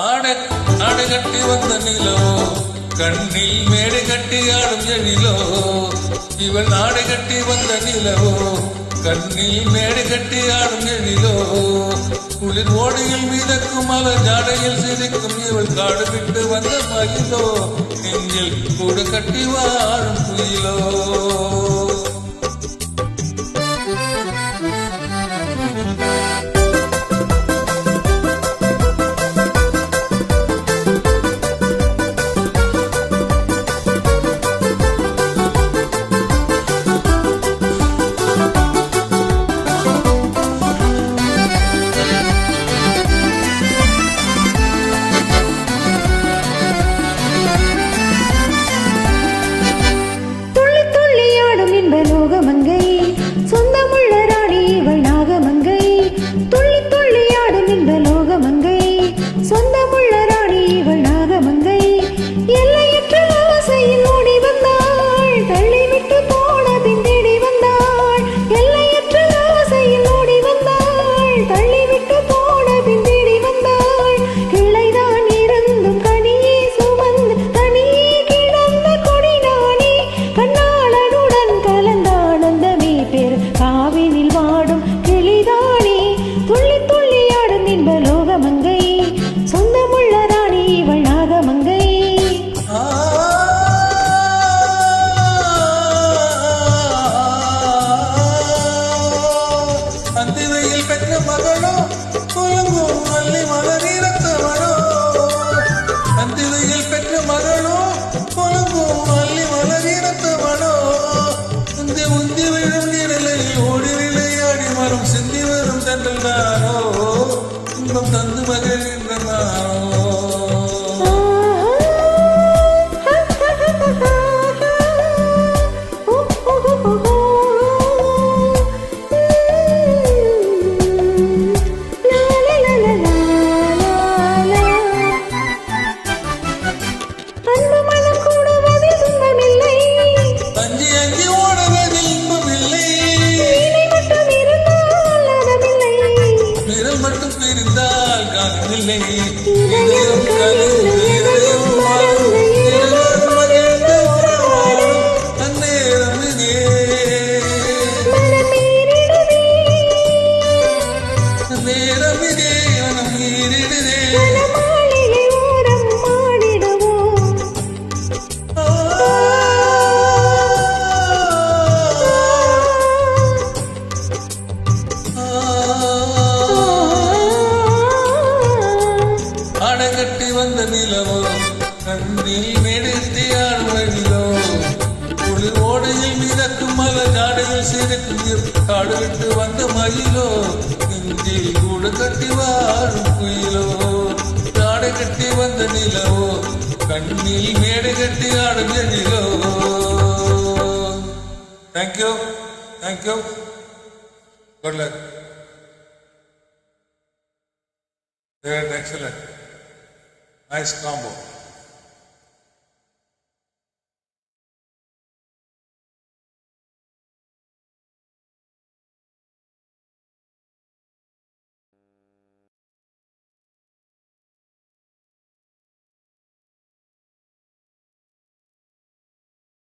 ஆடை கட்டி வந்த நிலோ கண்ணில் மேடை கட்டி ஆடும் எழிலோ இவள் ஆடை கட்டி வந்த நிலவோ கண்ணில் மேடை கட்டி ஆடும் எழிலோ குளிர் ஓடையில் மீதக்கும் மலர் ஜாடையில் சிரிக்கும் இவள் காடு விட்டு வந்த மயிலோ நெஞ்சில் கூடு கட்டி வாழும் குயிலோ நாகமங்கை சொந்தமுள்ள ராணி இவள் நாகமங்கை துள்ளி துள்ளி ஆடும் இந்த லோகமங்கை சொந்தமுள்ள ராணி இவள் நாகமங்கை எல்லையற்ற ஆசையில் ஓடி வந்தாள் தள்ளிவிட்டு போன பின் தேடி வந்தாள் எல்லையற்ற ஆசையில் ஓடி வந்தாள் தள்ளிவிட்டு போன பின் தேடி வந்தாள் கிளைதான் இருந்தும் கனியே சுமந்து தனியே கிடந்த கொடி நானே கண்ணாளனுடன் கலந்த காவினில் வாடும் கிளிதானே துள்ளி துள்ளி ஆடும் இன்ப லோகமங்கை சொந்தமுள்ள ராணி இவள் நாகமங்கை அந்திவையில் பெற்ற மகளோ குலங்கும் மல்லி மலரீரத்தவளோ அந்திவையில் பெற்ற மகளோ குலங்கும் மல்லி மலரீரத்தவளோ உந்தி விழும் ஓடி விளையாடி வரும் சிந்தி வரும் தண்டல் தானோ இன்பம் தந்து மகிழ்கின்றனானோ மட்டும் பிரிந்தால் காணவில்லை இதயம் கலந்து இதயம் மகிழ்ந்து உறவாடும் அந்நேரம் இதே மனம் மீறிடுதே கட்டி வந்த நிலவோ கண்ணில் மெடுத்தி ஆடுவதிலோ குளிர் ஓடையில் மிதக்கும் மலர் ஜாடையில் சிரிக்கும் காடு விட்டு வந்த மயிலோ நெஞ்சில் கூடு கட்டி வாழும் குயிலோ ஆடை கட்டி வந்த நிலவோ கண்ணில் மேடை கட்டி ஆடும் எழிலோ. Thank you good luck. Excellent. Nice combo.